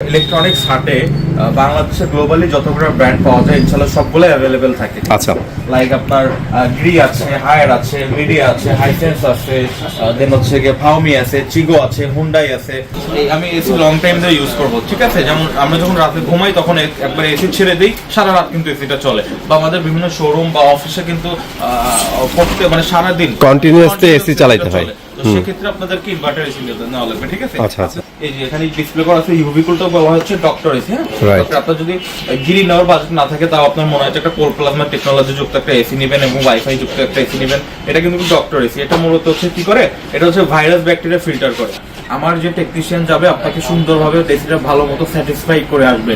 Electronics হাটে বাংলাদেশে globally যতগুলো ব্র্যান্ড পাওয়া যায় ইনশাআল্লাহ সবগুলো অ্যাভেলেবেল থাকে। আচ্ছা, লাইক আপনার গ্রি আছে, হায়ার আছে, মিডিয়া আছে, হাইসেন্স আছে, দেন হচ্ছে গিয়ে ফাওমি আছে, চিগো আছে, হুন্ডাই আছে। আমি এসি লং টাইম ধরে ইউজ করব, ঠিক আছে। যেমন আমরা যখন রাতে ঘুমাই তখন একবার এসি ছেড়ে দিই, সারা রাত কিন্তু এসিটা চলে। বা আমাদের বিভিন্ন শোরুম বা অফিসে কিন্তু মানে সারা দিন কন্টিনিউয়াসলি এসি চালাতে হয়। তো সেক্ষেত্রে আপনাদেরকে ইনভার্টার এসি নেওয়া লাগবে, ঠিক আছে। আচ্ছা আচ্ছা, এই যে এখানে ডিসপ্লে করা আছে ইউভি কুলটা বলা হচ্ছে ডক্টর এসি। হ্যাঁ, রাইট। আপনার যদি গিরি নেওয়ার বাজেট না থাকে তাও আপনার মনে হয় একটা কোর প্লাজমা টেকনোলজি যুক্ত একটা এসি নেবেন এবং ওয়াইফাই যুক্ত একটা এসি নেবেন। এটা কিন্তু ডক্টর এসি। এটা মূলত হচ্ছে কি করে, এটা হচ্ছে ভাইরাস ব্যাকটেরিয়া ফিল্টার করে। আমার যে টেকনিশিয়ান যাবে আপনাকে সুন্দরভাবে এসিটা ভালো মতো স্যাটিসফাই করে আসবে।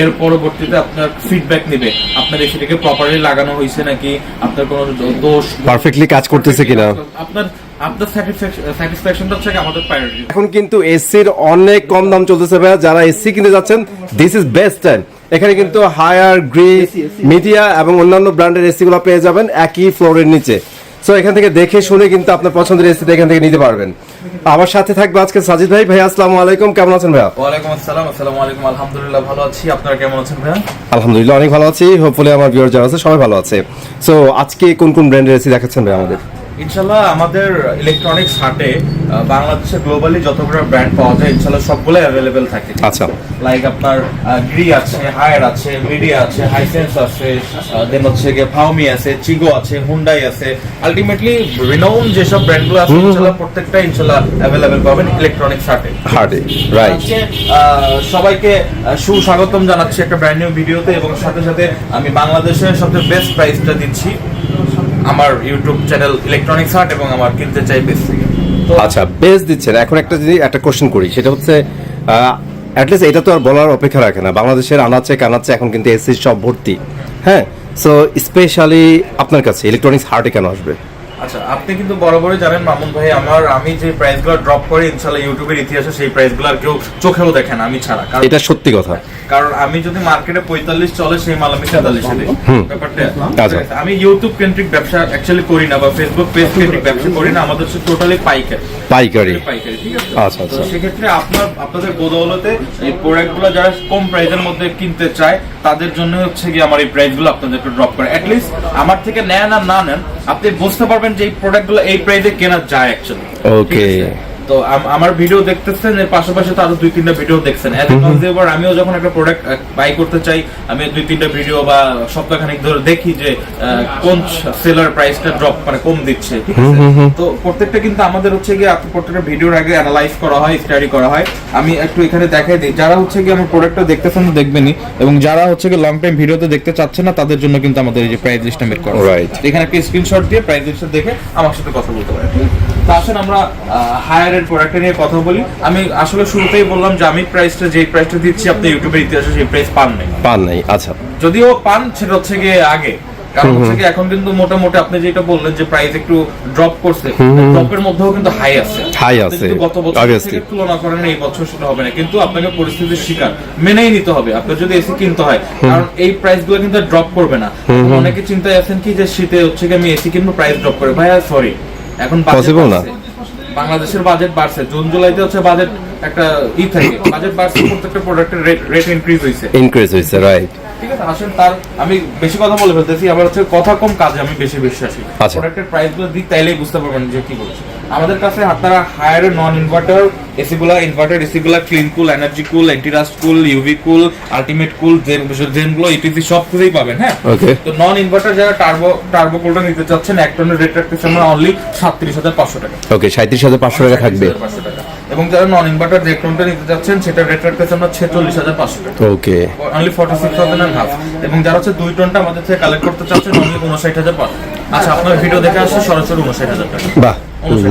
এর পরবর্তীতে আপনার ফিডব্যাক নেবে আপনার এসিটাকে প্রপারলি লাগানো হয়েছে নাকি, আপনার কোনো দোষ পারফেক্টলি কাজ করতেছে কিনা, আপনার স্যাটিসফ্যাকশনটা হচ্ছে আমাদের প্রায়োরিটি। এখন কিন্তু এসির অনেক কম দাম চলতেছে ভাইয়া। যারা এসি কিনতে যাচ্ছেন, দিস ইজ বেস্ট টাইম। এখানে কিন্তু হায়ার, গ্রি, মিডিয়া এবং অন্যান্য ব্র্যান্ডের এসি গুলো পেয়ে যাবেন একই ফ্লোরের নিচে। সো এখান থেকে দেখে শুনে কিন্তু আপনার পছন্দের এসিটা এখান থেকে নিতে পারবেন। আমার সাথে থাকবে আজকে সাজিদ ভাই। ভাই আসসালামু আলাইকুম, কেমন আছেন ভাইয়া? ওয়ালাইকুম আসসালাম। আসসালামু আলাইকুম। আলহামদুলিল্লাহ ভালো আছি, আপনারা কেমন আছেন ভাইয়া? আলহামদুলিল্লাহ অনেক ভালো আছি। হোপফুলি আমার ভিউয়ার যারা আছে সবাই ভালো আছে। সো আজকে কোন কোন ব্র্যান্ডের এসি দেখাচ্ছেন ভাই আমাদের? ইনশাআল্লাহ আমাদের ইলেকট্রনিক্স হাটে বাংলাদেশে গ্লোবালি যতগুলো ব্র্যান্ড পাওয়া যায় ইনশাআল্লাহ সবগুলো অ্যাভেলেবেল থাকে। আচ্ছা, লাইক আপনার গ্রি আছে, হায়ার আছে, মিডিয়া আছে, হাইসেন্স আছে, দেন হচ্ছে গিয়ে ফাওমি আছে, চিগো আছে, হুন্ডাই আছে। আলটিমেটলি রিনাউন যেসব ব্র্যান্ডগুলো আছে ইনশাআল্লাহ প্রত্যেকটা ইনশাআল্লাহ অ্যাভেলেবেল পাবেন ইলেকট্রনিক্স হাটে। রাইট। আজকে সবাইকে সুস্বাগতম জানাচ্ছি একটা ব্র্যান্ড নিউ ভিডিওতে, এবং সাথে সাথে আমি বাংলাদেশের সবচেয়ে বেস্ট প্রাইসটা দিচ্ছি আমার ইউটিউব চ্যানেল ইলেকট্রনিক্স হাট এবং আমার কিনতে চাই বেস থেকে। আচ্ছা, বেস দিচ্ছেন। এখন একটা কোশ্চেন করি, সেটা হচ্ছে অ্যাটলিস্ট এটা তো আর বলার অপেক্ষা রাখে না, বাংলাদেশের আনাচে কানাচে এখন কিন্তু এসি সব ভর্তি। হ্যাঁ, সো স্পেশালি আপনার কাছে ইলেকট্রনিক্স হার্টে কেন আসবে? আচ্ছা, আপনি কিন্তু বরাবরই জানেন মামুন ভাই, আমি যে প্রাইসগুলো ড্রপ করি ইনশাআল্লাহ ইউটিউবের ইতিহাসে সেই প্রাইসগুলো আর কেউ চোখেও দেখে না, আমি ছাড়া। এটা সত্যি কথা, কারণ আমি যদি মার্কেটে 45 চলে সেই মাল আমি 43 দিই। ব্যাপারটা আচ্ছা, আমি ইউটিউব কেন্দ্রিক ব্যবসা অ্যাকচুয়ালি করি না, বা ফেসবুক পেজ কেন্দ্রিক ব্যবসা করি না। আমাদের হচ্ছে টোটালি পাইকারি, ঠিক আছে। আচ্ছা আচ্ছা, সেক্ষেত্রে আপনাদের বদৌলতে এই প্রোডাক্টগুলো যারা কম প্রাইসের মধ্যে কিনতে চায় তাদের জন্য হচ্ছে কি আমার এই প্রাইসগুলো আপনাদেরকে ড্রপ করে। অ্যাটলিস্ট আমার থেকে নেন আর না নেন, আপনি বুঝতে পারবেন যে এই প্রোডাক্টগুলো এই প্রাইসে কেনা যায় অ্যাকচুয়ালি। ওকে। তো আমার ভিডিও দেখতেছেন, এর পাশাপাশি তো আরো 2-3টা ভিডিও দেখছেন। এবার আমিও যখন একটা প্রোডাক্ট বাই করতে চাই, আমি 2-3টা ভিডিও বা সপ্তাহখানেক ধরে দেখি যে কোন সেলার প্রাইসটা ড্রপ মানে কম দিচ্ছে, ঠিক আছে। তো প্রত্যেকটা কিন্তু আমাদের হচ্ছে গিয়ে প্রত্যেকটা ভিডিওর আগে অ্যানালাইজ করা হয়, স্টাডি করা হয়। আমি একটু এখানে দেখাই দিই, যারা হচ্ছে গিয়ে আমার প্রোডাক্টটা দেখতেছেন দেখবেনই, এবং যারা হচ্ছে গিয়ে লং টাইম ভিডিওতে দেখতে চাচ্ছেন না তাদের জন্য কিন্তু আমাদের এই যে প্রাইস লিস্টটা মেক করা। রাইট। এখানে একটা স্ক্রিনশট দিয়ে প্রাইস লিস্টটা দেখে আমার সাথে কথা বলতে পারেন। তো আসেন আমরা হায়ারের প্রোডাক্ট নিয়ে কথা বলি। আমি আসলে শুরুতেই বললাম যে আমি যে প্রাইসটা দিচ্ছি আপনি ইউটিউবের ইতিহাসে সেই প্রাইস পান নাই। আচ্ছা, যদিও পান সেটা হচ্ছে গিয়ে আগে, কারণ হচ্ছে কি এখন কিন্তু মোটামুটি আপনি যেটা বললেন যে প্রাইস একটু ড্রপ করছে, ড্রপের মধ্যেও কিন্তু হাই আছে। গত বছর থেকে তুলনা করেন এই বছর সেটা হবে না, কিন্তু আপনাকে পরিস্থিতির শিকার মেনেই নিতে হবে আপনার যদি এসি কিনতে হয়, কারণ এই প্রাইসগুলো কিন্তু ড্রপ করবে না। অনেকে চিন্তায় আছেন কি যে শীতে হচ্ছে কি আমি এসি কিনবো প্রাইস ড্রপ করে, ভাই সরি, এখন পসিবল না। বাংলাদেশের বাজেট বাড়ছে, জুন জুলাইতে হচ্ছে বাজেট একটা থাকে, বাজেট বাড়ছে, প্রত্যেকটা প্রোডাক্টের রেট ইনক্রিজ হইছে, রাইট। ঠিক আছে, আসেন আমি বেশি কথা বলে ফেলতেছি, আবার হচ্ছে কথা কম কাজে আমি বেশি বিশ্বাসী। প্রোডাক্টের প্রাইসগুলো দিক তাইলেই বুঝতে পারবেন যে কি বলছে। আমাদের কাছে আপনারা হায়ার নন ইনভার্টার এসিগুলা, ইনভার্টার এসিগুলা, clean cool, energy cool, antirust cool, UV cool, ultimate cool, জেনগুলো ইটিসি সব কিছুই পাবেন। হ্যাঁ, তো নন ইনভার্টার যারা টার্বো কুলটা নিতে চাচ্ছেন, এক টনের রেট রাখতেছে আমরা অনলি 37,500 টাকা। ওকে, 37,500 টাকা থাকবে। এবং যারা নন ইনভার্টার যে টনটা নিতে চাচ্ছেন সেটা রেট রাখতেছে আমরা 46,500 টাকা। ওকে, অনলি 46,500। এবং যারা হচ্ছে 2 টনটা আমাদের থেকে কালেক্ট করতে চাচ্ছেন অনলি 59,500। আচ্ছা, আপনার ভিডিও দেখে আসছে সরাসরি 59,000 টাকা। বাহ,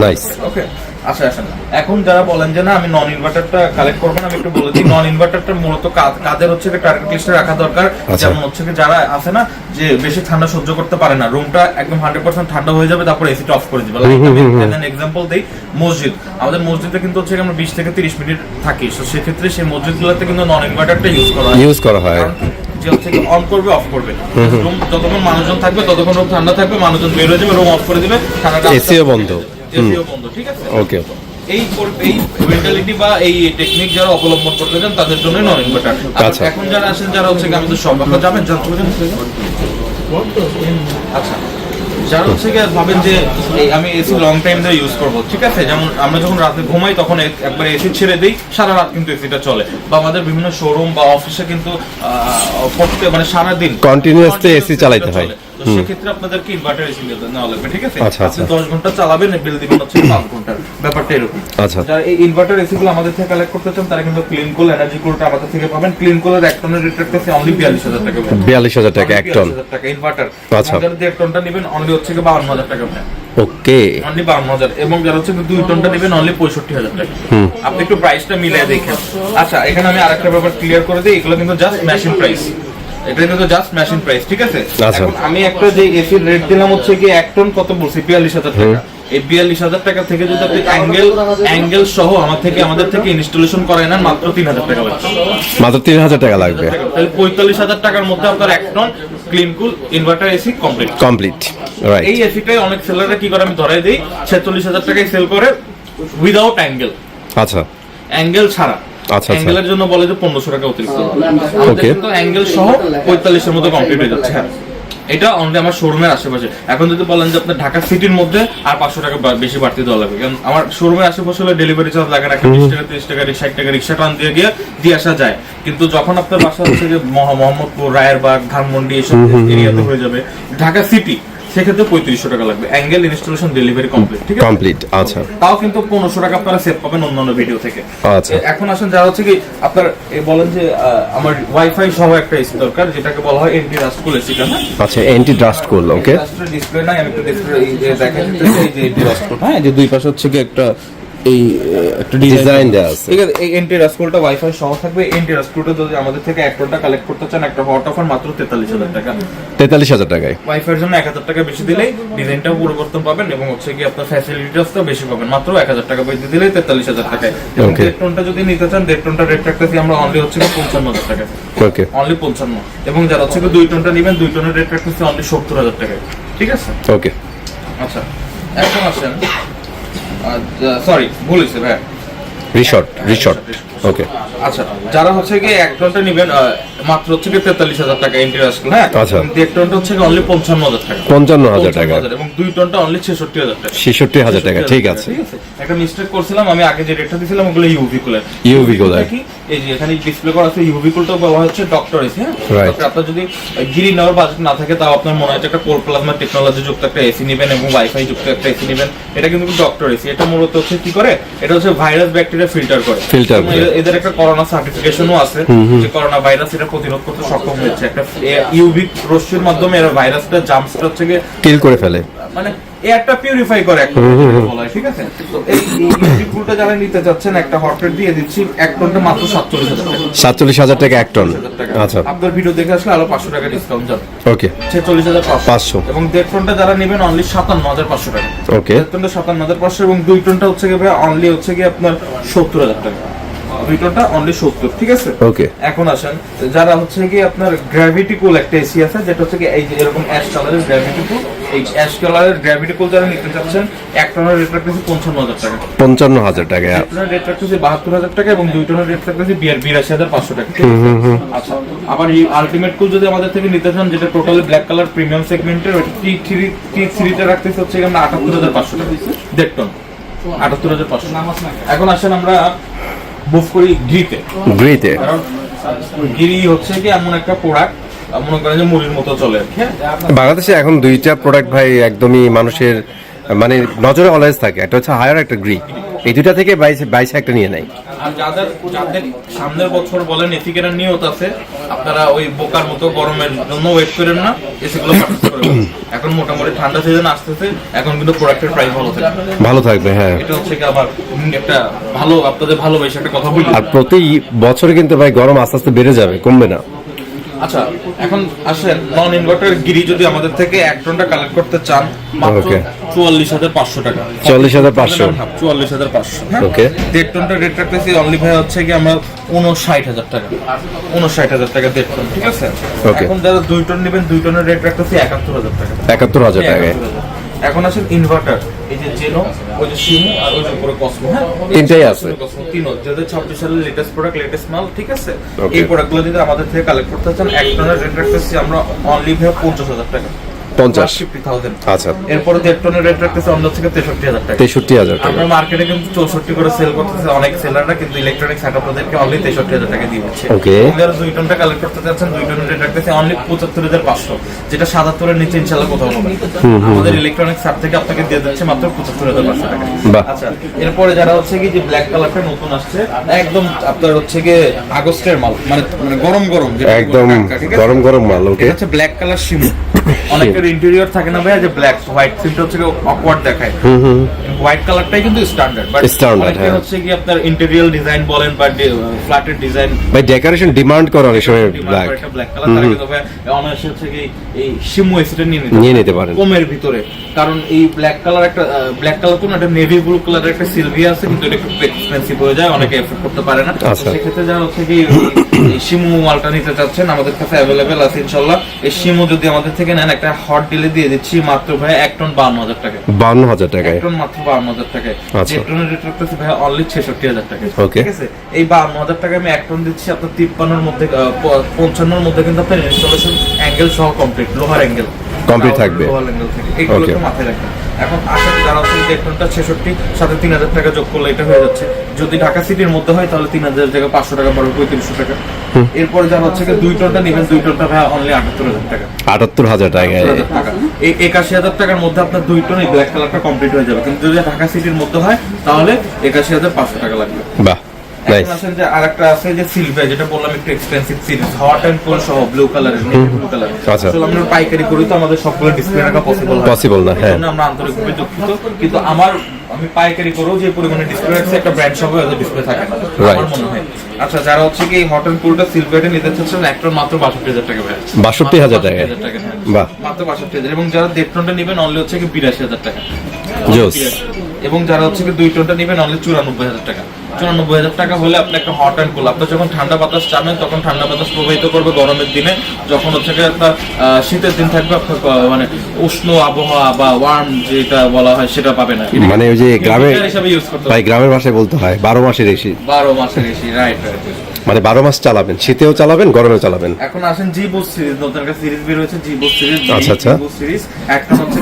নাইস। ওকে, আচ্ছা আসেন এখন যারা বলেন যে না আমি নন ইনভার্টারটা কালেক্ট করবো না, আমি একটু বলে দিই নন ইনভার্টারটা মূলত কাদের হচ্ছে টার্গেট লিস্টে রাখা দরকার। যেমন হচ্ছে যারা আছে না যে বেশি ঠান্ডা সহ্য করতে পারে না, রুমটা একদম 100% ঠান্ডা হয়ে যাবে, তারপর এসিটা অফ করে দিবে। এক্সাম্পল দেই, মসজিদ, আমাদের মসজিদে কিন্তু হচ্ছে আমরা 20 থেকে 30 মিনিট থাকি, তো সেক্ষেত্রে সেই মসজিদগুলোতে কিন্তু নন ইনভার্টারটা ইউজ করা হয়। যে হচ্ছে অন করবে অফ করবে, রুম যতক্ষণ মানুষজন থাকবে ততক্ষণ রুম ঠান্ডা থাকবে, মানুষজন বের হয়ে যাবে, রুম অফ করে দিবে, ঠান্ডাটা এসিও বন্ধ, ঠিক আছে। ওকে, এই মেন্টালিটি বা এই টেকনিক যারা অবলম্বন করতে চান তাদের জন্য নন ইনভার্টার। আচ্ছা। এখন যারা আসেন যারা হচ্ছে কি আমাদের সব আপনারা যাবেন আচ্ছা, যারা হচ্ছে কি ভাবেন যে আমি এসি লং টাইম ধরে ইউজ করবো, ঠিক আছে, যেমন আমরা যখন রাতে ঘুমাই তখন একবার এসি ছেড়ে দিই, সারা রাত কিন্তু এসিটা চলে, বা আমাদের বিভিন্ন শোরুম বা অফিসে কিন্তু মানে সারাদিন কন্টিনিউয়াসলি এসি চালাইতে হয়। তো সেক্ষেত্রে আপনাদেরকে ইনভার্টার এসি নেওয়া লাগবে, ঠিক আছে। আচ্ছা, আচ্ছা। আপনি 10 ঘন্টা চালাবেন, বিল দিবেন হচ্ছে 5 ঘন্টার, ব্যাপারটা এরকম। আচ্ছা। যারা এই ইনভার্টার এসি গুলো আমাদের থেকে কালেক্ট করতে চান তারা কিন্তু ক্লিন কুল এনার্জি কুলটা আমাদের থেকে পাবেন। ক্লিন কুলের 1 টনের রেট রাখতেছে অনলি 42000 টাকা। 42000 টাকা 1 টন। 42000 টাকা ইনভার্টার। আচ্ছা। যারা 1.5 টনটা নেবেন অনলি হচ্ছে 52000 টাকা। ওকে, অনলি 52000। এবং যারা হচ্ছে 2 টনটা নেবেন অনলি 65000 টাকা। আপনি একটু প্রাইসটা মিলিয়ে দেখেন। আচ্ছা, এখানে আমি আরেকটা ব্যাপার ক্লিয়ার করে দিই, এগুলো কিন্তু জাস্ট মেশিন প্রাইস, এটা কিন্তু জাস্ট মেশিন প্রাইস, ঠিক আছে। আচ্ছা। এখন আমি একটা যে এসির রেট দিলাম হচ্ছে কি 1 টন কত বলছি 42000 টাকা। এই 42000 টাকা থেকে যদি আপনি অ্যাঙ্গেল সহ আমাদের থেকে ইনস্টলেশন করায় নেন মাত্র 3000 টাকা লাগবে। মাত্র 3000 টাকা লাগবে। তাহলে 45000 টাকার মধ্যে আপনার 1 ton clean cool inverter AC complete. Right. এই এসিটাই অনেক সেলাররা কি করে আমি ধরাই দেই 46000 টাকায় সেল করে উইদাউট অ্যাঙ্গেল। আচ্ছা, অ্যাঙ্গেল ছাড়া। আচ্ছা। অ্যাঙ্গেলের জন্য বলে যে 1500 টাকা অতিরিক্ত। আমাদের কিন্তু অ্যাঙ্গেল সহ 45 এর মতো কমপ্লিট হয়ে যাচ্ছে। হ্যাঁ, এটা অনলি আমার শোরুমের আশেপাশে। এখন যদি বলেন যে আপনার ঢাকা সিটির মধ্যে আর 500 টাকা বেশি বাড়তি দেওয়া লাগবে, কারণ আমার শোরুমের আশেপাশে হলে ডেলিভারি চার্জ লাগে না, 20 টাকা 30 টাকা 60 টাকা রিক্সা টান দিয়ে আসা যায়। কিন্তু যখন আপনার বাসা হচ্ছে যে মোহাম্মদপুর, রায়েরবাগ, ধানমন্ডি এসব এরিয়াতে হয়ে যাবে, ঢাকা সিটি, সেক্ষেত্রে 3500 টাকা লাগবে অ্যাঙ্গেল ইনস্টলেশন ডেলিভারি কমপ্লিট, ঠিক আছে। কমপ্লিট। আচ্ছা। তাও কিন্তু 1500 টাকা আপনারা সেভ পাবেন অন্যান্য ভিডিও থেকে। আচ্ছা। এখন আসেন যারা হচ্ছে কি আপনার বলেন যে আমার ওয়াইফাই সহ একটা এসি দরকার, যেটাকে বলা হয় এন্টি রাস্ট কুল এসিটা। হ্যাঁ, আচ্ছা, অ্যান্টি ডাস্ট কুল। ওকে। ডিসপ্লে নাই, আমি একটু ডিসপ্লে দেখাই দিতেছি। এই যে এন্টি রাস্ট কুল, হ্যাঁ, যে দুই পাশে হচ্ছে কি একটা একটা ডিজাইন দেওয়া আছে, ঠিক আছে। এই এন্টি রাস্ট কুলটা ওয়াইফাই সহ থাকবে। এন্টি রাস্ট কুলটা যদি আমাদের থেকে 1 টনটা কালেক্ট করতে চান, একটা হট অফার মাত্র 43000 টাকা। 43000 টাকায় ওয়াইফাইয়ের জন্য 1000 টাকা বেশি দিলেই ডিজাইনটাও পরিবর্তন পাবেন এবং হচ্ছে কি আপনার ফ্যাসিলিটিসটাও বেশি পাবেন। মাত্র 1000 টাকা বেশি দিলেই 43000 টাকায়। এবং 1.5 টনটা যদি নিতে চান, 1.5 টনটা রেট রাখতেছি আমরা অনলি হচ্ছে 55000 টাকা। ওকে। অনলি 55। এবং যারা হচ্ছে 2 টনটা নেবেন, 2 টনের রেট রাখতেছি অনলি 70000 টাকা, ঠিক আছে। ওকে। আচ্ছা, এখন আসেন, সরি ভুল হয়েছে ভাই, রিসর্ট। ওকে। আচ্ছা, যারা হচ্ছে কি 1 টনটা নেবেন মাত্র হচ্ছে কি 43000 টাকা ইন্টারেস্ট, হ্যাঁ। আচ্ছা। 1 টনটা হচ্ছে অনলি 55000 টাকা। 55000 টাকা। এবং 2 টনটা অনলি 66000 টাকা। 66000 টাকা, ঠিক আছে। একটা মিস্টেক করছিলাম, আমি আগে যে রেটটা দিছিলাম ওগুলো ইউভি কুলার। কি এই যে এখানে ডিসপ্লে করা আছে ইউভি কুলটা বলা হচ্ছে ডক্টর এসি। হ্যাঁ, রাইট। আপনার যদি গিরি নেওয়ার বাজেট না থাকে, তাও আপনার মনে হয় একটা কোর প্লাজমা টেকনোলজি যুক্ত একটা এসি নেবেন এবং ওয়াইফাই যুক্ত একটা এসি নেবেন। এটা কিন্তু ডক্টর এসি। এটা মূলত হচ্ছে কি করে, এটা হচ্ছে ভাইরাস ব্যাকটেরিয়া ফিল্টার করে। এদের একটা করোনা সার্টিফিকেশনও আছে যে করোনা ভাইরাস এটা প্রতিরোধ করতে সক্ষম হয়েছে। একটা ইউভি রশ্মির মাধ্যমে এর ভাইরাসটা জাম্পস্টার হচ্ছে কিল করে ফেলে, মানে এয়ারটা পিউরিফাই করে একটা বলা হয়, ঠিক আছে। তো এই ইউভি কুলটা যারা নিতে যাচ্ছেন, একটা হট রেট দিয়ে দিচ্ছি 1 টনটা মাত্র 47000 টাকা। 47000 টাকা 1 টন। আচ্ছা। আপনার ভিডিও দেখে আসলে আরো 500 টাকা ডিসকাউন্ট যাবে। ওকে। 46500। এবং 1.5 টনটা যারা নেবেন অনলি 57500 টাকা। ওকে। 1.5 টনটা 57500 এবং 2 টনটা হচ্ছে কি ভাই অনলি হচ্ছে কি আপনার 70000 টাকা। 2 টনটা অনলি 70, ঠিক আছে। ওকে। এখন আসেন যারা হচ্ছে কি আপনার গ্র্যাভিটি কুল একটা এসি আছে, যেটা হচ্ছে কি এই যে এরকম অ্যাশ কালারের গ্র্যাভিটি কুল। এই অ্যাশ কালারের গ্র্যাভিটি কুল যারা নিতে চাচ্ছেন, 1 টনের রেট রাখতেছি 55000 টাকা। 55000 টাকা। 1 টনের রেট রাখতেছি 72000 টাকা এবং 2 টনের রেট রাখতেছি 82500 টাকা। আচ্ছা, আবার এই আলটিমেট কুল যদি আমাদের থেকে নিতে চান, যেটা টোটালি ব্ল্যাক কালার প্রিমিয়াম সেগমেন্টের, ওটা T3 তে রাখতেছি হচ্ছে এখানে 78500 টাকা। 1.5 টন 78500। এখন আসেন আমরা মুভ করি গ্রিতে। কারণ গিরি হচ্ছে কি এমন একটা প্রোডাক্ট, মনে করেন যে মুড়ির মতো চলে। বাংলাদেশে এখন 2টা প্রোডাক্ট ভাই একদমই মানুষের মানে নজরে অলওয়েজ থাকে, একটা হচ্ছে হায়ার, একটা গ্রি। এই দুইটা থেকে বাইশে একটা নিয়ে নেয়। আর যাদের সামনের বছর বলেন এসি কেনার নিয়ত আছে, আপনারা ওই বোকার মতো গরমের জন্য ওয়েট করেন না, এসিগুলো পারচেজ করেন। এখন মোটামুটি ঠান্ডা সিজন আসতেছে, এখন কিন্তু প্রোডাক্টের প্রাইস ভালো থাকবে। হ্যাঁ, এটা হচ্ছে কি আবার একটা ভালো আপনাদের ভালোবাসা একটা কথা বলি। আর প্রতি বছর কিন্তু ভাই গরম আস্তে আস্তে বেড়ে যাবে, কমবে না। আচ্ছা, এখন আসেন নন ইনভার্টার গিরি যদি আমাদের থেকে 1 টনটা কালেক্ট করতে চান, মাত্র 44500 টাকা। 44500। 44500। ওকে। 1.5 টনটা রেট রাখতেছি অনলি ভাই হচ্ছে কি আমরা 59000 টাকা। 59000 টাকা 1.5 টন, ঠিক আছে। এখন যারা 2 টন নেবেন, 2 টনের রেট রাখতেছি 71000 টাকা। 71000 টাকায়। এখন আসেন ইনভার্টার, এই যে জেনো, ওই যে শিমু আর ওই যে উপরে কসমো, হ্যাঁ তিনটাই আছে। কসমো তিনও 2026 সালের লেটেস্ট প্রোডাক্ট, লেটেস্ট মাল, ঠিক আছে। Okay. এই প্রোডাক্টগুলো যদি আমাদের থেকে কালেক্ট করতে চান, এক টনের রেট রাখতেছি আমরা অনলি ভাবে 50,000 টাকা, 50 50,000। আচ্ছা, এরপরে 1.5 টনের রেট রাখতেছি অন্য থেকে 63,000 টাকা। 63,000 টাকা। আমরা মার্কেটে কিন্তু 64 করে সেল করতেছে অনেক সেলাররা, কিন্তু ইলেকট্রনিক সেটআপ ওদেরকে অনলি 63,000 টাকা দিয়ে দিচ্ছে। Okay. যারা 2 টনটা কালেক্ট করতে যাচ্ছেন, 2 টনের রেট রাখতেছে অনলি 75,500, যেটা 77 এর নিচে ইনশাআল্লাহ কোথাও হবে না। আমাদের ইলেকট্রনিক সেট থেকে আপনাকে দিয়ে দিচ্ছে মাত্র 75,500 টাকা। বাহ। আচ্ছা, এরপরে যারা হচ্ছে কি যে ব্ল্যাক কালারটা নতুন আসছে, একদম আপনার হচ্ছে কি আগস্টের মাল, মানে গরম গরম, যেটা একদম টাটকা, ঠিক আছে? গরম গরম মাল। ওকে, এটা হচ্ছে ব্ল্যাক কালার শিমু। অনেকের ইন্টেরিয়র থাকে না ভাইয়া যে ব্ল্যাক হোয়াইট ফিল্টার হচ্ছে অকওয়ার্ড দেখায়, হোয়াইট কালারটাই কিন্তু স্ট্যান্ডার্ড, বাট Standard, হ্যাঁ। হচ্ছে কি আপনার ইন্টেরিয়র ডিজাইন বলেন বা ফ্ল্যাটের ডিজাইন, ভাই ডেকোরেশন ডিমান্ড করে অনেক সময় ব্ল্যাক। ব্ল্যাক কালার তারা কিন্তু ভাই অনায়াসে হচ্ছে কি এই শিমু এসিটা নিয়ে নিতে পারেন কমের ভিতরে। কারণ এই ব্ল্যাক কালার একটা ব্ল্যাক কালার তো না, একটা নেভি ব্লু কালারের একটা সিলভিয়া আছে, কিন্তু এটা একটু এক্সপেন্সিভ হয়ে যায়, অনেকে এফোর্ড করতে পারে না। আচ্ছা। সেক্ষেত্রে যারা হচ্ছে কি এই শিমু মালটা নিতে চাচ্ছেন, আমাদের কাছে অ্যাভেলেবেল আছে ইনশাআল্লাহ। এই শিমু যদি আমাদের থেকে নেন, একটা হট ডিলে দিয়ে দিচ্ছি মাত্র ভাই 1 টন 52,000 টাকা। 52,000 টাকায়। 1 টন মাত্র 52,000 টাকায়। আচ্ছা। 1 টনের রেট রাখতেছি ভাই অনলি 66,000 টাকা। Okay. ঠিক আছে, এই 52,000 টাকা আমি 1 টন দিচ্ছি আপনার 53 এর মধ্যে, 55 এর মধ্যে কিন্তু আপনার ইনস্টলেশন অ্যাঙ্গেল সহ কমপ্লিট, লোহার অ্যাঙ্গেল Complete থাকবে। লোহার অ্যাঙ্গেল থেকে এইগুলো Okay. তো মাথায় রাখবেন। এখন আসলে যারা হচ্ছে 1 টনটা 66 সাথে 3,000 টাকা যোগ করলে এটা হয়ে যাচ্ছে। যদি ঢাকা সিটির মধ্যে হয় তাহলে 3,000 টাকা 500 টাকা বাড়বে, 3500 টাকা। এরপরে যারা হচ্ছে 2 টনটা নেবেন, 2 টনটা ভাই অনলি 78,000 টাকা। 78,000 টাকায়। 78,000 টাকা। এই 81,000 টাকার মধ্যে আপনার 2 টন এই ব্ল্যাক কালারটা কমপ্লিট হয়ে যাবে, কিন্তু যদি ঢাকা সিটির মধ্যে হয় তাহলে 81,500 টাকা লাগবে। বাহ, নাইস। এখন আসেন যে আরেকটা আছে যে সিলভার, যেটা বললাম একটু expensive series, hot and cold সহ ব্লু কালারের, নেভি ব্লু কালার। আচ্ছা। আসলে আমরা পাইকারি করি তো আমাদের সবগুলো ডিসপ্লে রাখা পসিবল হয় Possible না, হ্যাঁ। এজন্য আমরা আন্তরিকভাবে দুঃখিত, কিন্তু আমি পাইকারি করেও যে পরিমাণে ডিসপ্লে রাখছি, একটা ব্র্যান্ড শপে হয়তো ডিসপ্লে থাকে না Right. আমার মনে হয়। আচ্ছা, যারা হচ্ছে কি হট এন্ড কোল্ডটা সিলভারে নিতে চাচ্ছেন, এক টন মাত্র 62,000 টাকা ভাই। 62,000 টাকায়। 62,000 টাকা, হ্যাঁ। বাহ। মাত্র 62,000। এবং যারা 1.5 টনটা নেবেন অনলি হচ্ছে কি 82,000 টাকা। জোস। এবং যারা হচ্ছে কি 2 টনটা নেবেন অনলি 94,000 টাকা। 94,000 টাকা হলে আপনি একটা হট অ্যান্ড কুল, আপনার যখন ঠান্ডা বাতাস চাবেন তখন ঠান্ডা বাতাস প্রবাহিত করবে গরমের দিনে, যখন হচ্ছে কি আপনার শীতের দিন থাকবে আপনার মানে উষ্ণ আবহাওয়া বা ওয়ার্ম যেটা বলা হয় সেটা পাবে না। মানে ওই যে গ্রামে হিসাবে ইউজ করতে ভাই, গ্রামের ভাষায় বলতে হয় 12 মাসের এসি। 12 মাসের এসি, রাইট রাইট। মানে 12 মাস চালাবেন, শীতেও চালাবেন, গরমেও চালাবেন। এখন আসেন জি বুস সিরিজ, নতুন একটা সিরিজ বের হয়েছে, জি বুস সিরিজ। আচ্ছা, আচ্ছা। জি বুস সিরিজ একটা হচ্ছে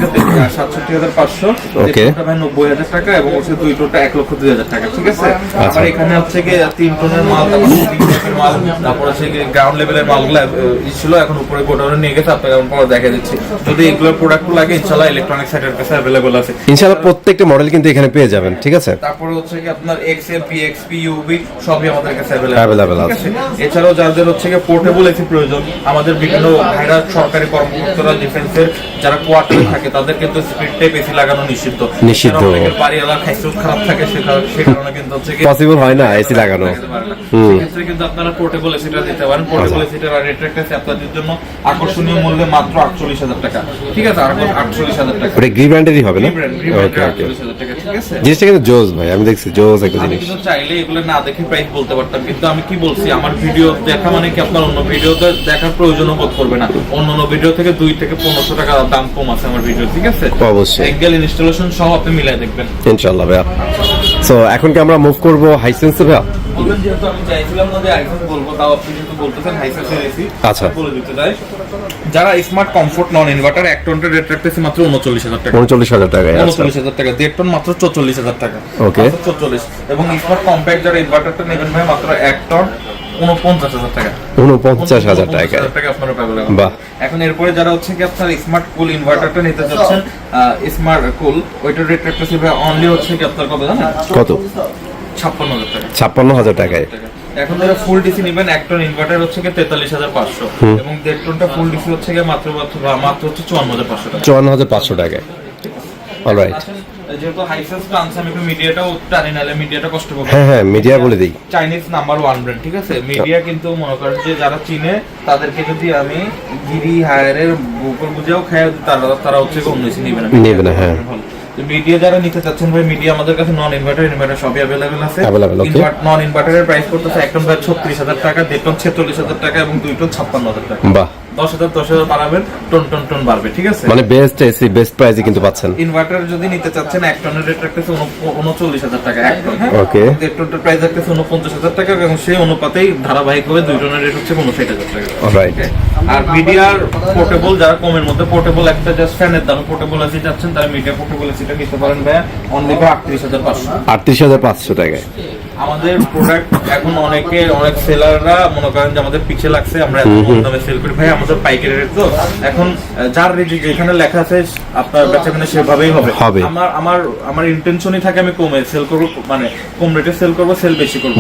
67,500, Okay. এটা ভাই 90,000 টাকা, এবং হচ্ছে 2 টনটা 1,02,000 টাকা। ঠিক আছে, আচ্ছা। আবার এখানে হচ্ছে কি 3 টনের মাল, তারপর 3 টনের মাল, তারপর হচ্ছে কি গ্রাউন্ড লেভেলের মালগুলো ছিল, এখন উপরে গোডাউনে নিয়ে গেছে, আপনাকে আমি পরে দেখা দিচ্ছি। যদি এগুলোর প্রোডাক্ট লাগে ইনশাআল্লাহ ইলেকট্রনিক সাইটের কাছে अवेलेबल আছে ইনশাআল্লাহ প্রত্যেকটা মডেল কিন্তু এখানে পেয়ে যাবেন, ঠিক আছে? তারপরে হচ্ছে কি আপনার XF, PXP, UV সবই আমাদের কাছে Available ঠিক আছে। এছাড়াও যাদের হচ্ছে কি পোর্টেবল এসি প্রয়োজন, আমাদের বিভিন্ন ভাইরা সরকারি কর্মকর্তারা, ডিফেন্সের যারা কোয়ার্টারে থাকে, তাদের কিন্তু স্পিড টাইপ এসি লাগানো নিষিদ্ধ। নিষিদ্ধ। এছাড়াও অনেকের বাড়ি এলাকার খাইসুট খারাপ থাকে, সে কারণে কিন্তু হচ্ছে কি পসিবল হয় না এসি লাগানো। সেক্ষেত্রে কিন্তু আপনারা পোর্টেবল এসিটা দিতে পারেন। পোর্টেবল এসিটার রেট রাখতেছে আপনাদের জন্য আকর্ষণীয় মূল্যে মাত্র 48,000 টাকা। ঠিক আছে, 48,000 টাকা। ওটা গ্রি ব্র্যান্ডেরই হবে না? ওকে, ওকে ওকে। 48,000 টাকা। ঠিক আছে, জিনিসটা কিন্তু জোস ভাই, আমি দেখছি জোস একটা আমি জিনিস। কিন্তু চাইলে এগুলো না দেখে প্রাইস বলতে পারতাম, কিন্তু আমি কি বলছি, আমার ভিডিও দেখা মানে কি আপনার অন্য ভিডিওতে দেখার প্রয়োজনও বোধ করবে না। অন্য ভিডিও থেকে 2 থেকে 1500 টাকা দাম কম আছে আমার ভিডিও। ঠিক আছে, অবশ্যই। অ্যাঙ্গেল ইনস্টলেশন সহ আপনি মিলাই দেখবেন ইনশাআল্লাহ ভাইয়া। সো এখন কি আমরা মুভ করব হাইসেন্সে ভাইয়া? বলবেন, যেহেতু আমি চাইছিলাম না যে আইফোন বলবো, তাও আপনি যেহেতু বলতেছেন হাইসেন্সের এসি, আচ্ছা। বলে দিতে চাই। যারা স্মার্ট কমফোর্ট নন ইনভার্টার 1 টনের রেট রাখতেছি মাত্র 39,000 টাকা। 39,000 টাকায়। আচ্ছা 39,000 টাকা। 1.5 টন মাত্র 44,000 টাকা। Okay. মাত্র 44। এবং স্মার্ট কম্প্যাক্ট যারা ইনভার্টারটা নেবেন ভাই মাত্র 1 টন 49,000 টাকা। 49,000 টাকায়। 49,000 টাকা আপনারা পাবেন। বাহ। এখন এরপরে যারা হচ্ছে কি আপনার স্মার্ট কুল ইনভার্টারটা নিতে যাচ্ছেন, স্মার্ট কুল ওইটার রেট রাখতেছি ভাই অনলি হচ্ছে কি আপনার কত জানেন? কত? 56,000 টাকা। 56,000 টাকায়। এখন যারা ফুল ডিসি নেবেন, 1 টন ইনভার্টার হচ্ছে কি 43,500, এবং 1.5 টনটা ফুল ডিসি হচ্ছে কি মাত্র হচ্ছে 54,500 টাকা। 54,500 টাকায়। অলরাইট। যেহেতু হাইসেন্স টানছে, আমি একটু মিডিয়াটাও টানি, নাহলে মিডিয়াটা কষ্ট পাবে। হ্যাঁ হ্যাঁ, মিডিয়া বলে দিই। Chinese number 1 brand. ঠিক আছে, মিডিয়া কিন্তু মনে করেন যে যারা চিনে তাদেরকে যদি আমি গিরি হায়ারের গোকুল বুঝাও খাই, তারা হচ্ছে অন্য কিছু নেবে না। নেবে না, হ্যাঁ। মিডিয়া যারা নিতে চাচ্ছেন ভাই, মিডিয়া আমাদের কাছে নন ইনভার্টার ইনভার্টার সবই अवेलेबल আছে। Available, okay. নন ইনভার্টারের প্রাইস পড়তেছে 1 টন 36,000 টাকা, 1.5 টন 46,000 টাকা, এবং 2 টন 56,000 টাকা। বাহ। 10,000 বাড়াবেন, টন বাড়বে, ঠিক আছে? মানে বেস্ট এসি বেস্ট প্রাইসে কিন্তু পাচ্ছেন। ইনভার্টার যদি নিতে চাচ্ছেন 1 টনের রেট রাখতেছে 39,000 টাকা 1 টন, হ্যাঁ? ওকে। 1 টনের প্রাইস রাখতেছে 49,000 টাকা এবং সেই অনুপাতেই ধারাবাহিকভাবে 2 টনের রেট হচ্ছে 59,000 টাকা। অলরাইট। আর মিডিয়ার পোর্টেবল যারা কমের মধ্যে পোর্টেবল একটা জাস্ট ফ্যানের দাম পোর্টেবল এসি যাচ্ছেন তারা মিডিয়া পোর্টেবল এসিটা নিতে পারেন ভাই অনলি 38,500। 38,500 টাকায়। আমাদের প্রোডাক্ট এখন অনেক সেলাররা মনে করেন যে আমাদের পিছে লাগছে, আমরা এত কম দামে সেল করি ভাই, আমাদের পাইকারি রেট তো। এখন যার রেট যেখানে লেখা আছে আপনার বেচাকেনা সেভাবেই হবে। আমার ইন্টেনশনই থাকে আমি কমে সেল করব, মানে কম রেটে সেল করব, সেল বেশি করব,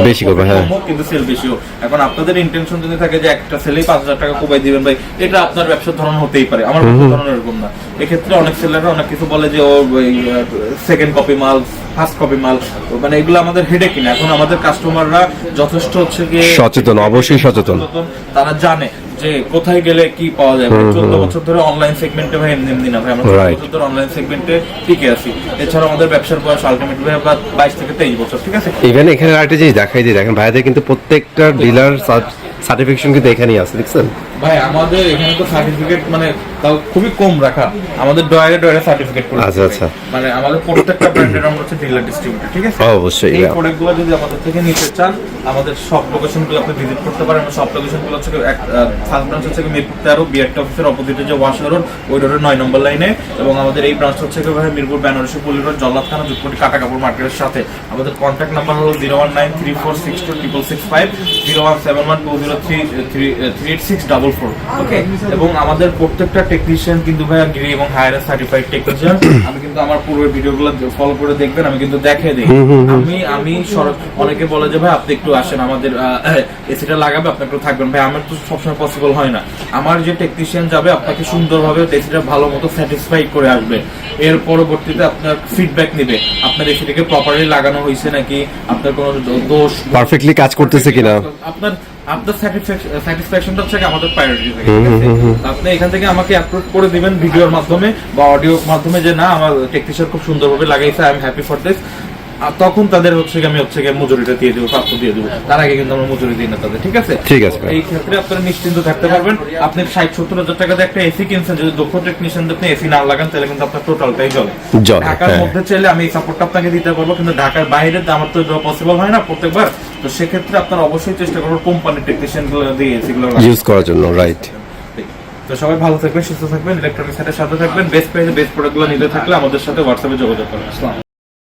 হ্যাঁ, কিন্তু সেল বেশি হোক। এখন আপনাদের ইন্টেনশন যদি থাকে যে একটা সেলেই 5,000 টাকা কমাই দিবেন ভাই, এটা আপনার ব্যবসার ধরন হতেই পারে, আমার ধরন এরকম না। এক্ষেত্রে অনেক সেলাররা অনেক কিছু বলে যে ও সেকেন্ড কপি মাল, ফার্স্ট কপি মাল, মানে এগুলো আমাদের হেডেক কিনা। এখন আমাদের কাস্টমাররা যথেষ্ট হচ্ছে গিয়ে সচেতন, অবশ্যই সচেতন। তারা জানে যে কোথায় গেলে কি পাওয়া যায়। 14 বছর ধরে অনলাইন সেগমেন্টে ভাই এমনি না ভাই, আমরা 14 বছর ধরে অনলাইন সেগমেন্টে টিকে আছি। এছাড়া আমাদের ব্যবসার বয়স আলটিমেটলি ভাই 22 থেকে 23 বছর, ঠিক আছে? ইভেন এখানে আরেকটা জিনিস দেখাই দিই, দেখেন ভাইদের কিন্তু প্রত্যেকটা ডিলার সার্টিফিকেশন কিন্তু এখানেই আছে, দেখছেন ভাই? আমাদের এখানে তো সার্টিফিকেট মানে তাও খুবই কম রাখা, আমাদের ডয়ারে সার্টিফিকেট করে। আচ্ছা। মানে আমাদের প্রত্যেকটা ব্র্যান্ডের আমরা হচ্ছে ডিলার ডিস্ট্রিবিউটর, ঠিক আছে? অবশ্যই। এই প্রোডাক্টগুলো যদি আমাদের থেকে নিতে চান, আমাদের সব লোকেশনগুলো আপনি ভিজিট করতে পারেন। সব লোকেশনগুলো হচ্ছে ফার্স্ট ব্রাঞ্চ হচ্ছে মিরপুর 13 বিআরটি অফিসের অপোজিটে যে ওয়াশা রোড, ওই রোডের 9 নম্বর লাইনে। এবং আমাদের এই ব্রাঞ্চ হচ্ছে মিরপুর বেনারসি পল্লী রোড, জল্লাদ থানা, জুটপটি কাটা কাপড় মার্কেটের সাথে। আমাদের কন্ট্যাক্ট নাম্বার হলো 01934626665, 01720338644। ওকে। এবং আমাদের প্রত্যেকটা টেকনিশিয়ান কিন্তু ভাই গ্রি এবং হায়ার সার্টিফাইড টেকনিশিয়ান। আমি কিন্তু আমার পূর্বের ভিডিওগুলো ফলো করে দেখবেন, আমি কিন্তু দেখিয়ে দিই। আমি অনেকে বলে যে ভাই আপনি একটু আসেন আমাদের এসিটা লাগাবে, আপনি একটু থাকবেন। ভাই আমার তো সবসময় পসিবল হয় না। আমার যে টেকনিশিয়ান যাবে আপনাকে সুন্দরভাবে এসিটা ভালো মতো স্যাটিসফাই করে আসবে। এর পরবর্তীতে আপনার ফিডব্যাক নেবে আপনার এসিটাকে প্রপারলি লাগানো হয়েছে নাকি, আপনার কোনো দোষ, পারফেক্টলি কাজ করতেছে কিনা, আপনার স্যাটিসফ্যাকশনটা হচ্ছে আমাদের প্রায়োরিটি থাকে, ঠিক আছে? আপনি এখান থেকে আমাকে আপলোড করে দিবেন ভিডিওর মাধ্যমে বা অডিওর মাধ্যমে যে না আমার টেকনিশিয়ান খুব সুন্দরভাবে লাগাইছে, I am happy for this. আর তখন তাদের আমি মজুরিটা দিয়ে দেবো, প্রাপ্য দিয়ে দেবো। তার আগে কিন্তু আমরা মজুরি দিই না তাদের, ঠিক আছে? ঠিক আছে। এই ক্ষেত্রে আপনারা নিশ্চিন্ত থাকতে পারবেন। আপনি 60-70 হাজার টাকা দিয়ে একটা এসি কিনছেন, যদি দক্ষ টেকনিশিয়ান আপনি এসি না লাগান তাহলে কিন্তু আপনার টোটালটাই জ্বলে। ঢাকার মধ্যে চাইলে আমি এই সাপোর্টটা আপনাকে দিতে পারবো, কিন্তু ঢাকার বাইরে আমার তো পসিবল হয় না প্রত্যেকবার। তো সেক্ষেত্রে আপনারা অবশ্যই চেষ্টা করবেন কোম্পানির টেকনিশিয়ান গুলো দিয়ে এসিগুলো ইউজ করার জন্য, রাইট? তো সবাই ভালো থাকবেন, সুস্থ থাকবেন, ইলেকট্রনিক্স সাথে থাকবেন। বেস্ট প্রাইসে বেস্ট প্রোডাক্টগুলো নিতে থাকলে আমাদের সাথে হোয়াটসঅ্যাপে যোগাযোগ করুন। আসসালামু আলাইকুম।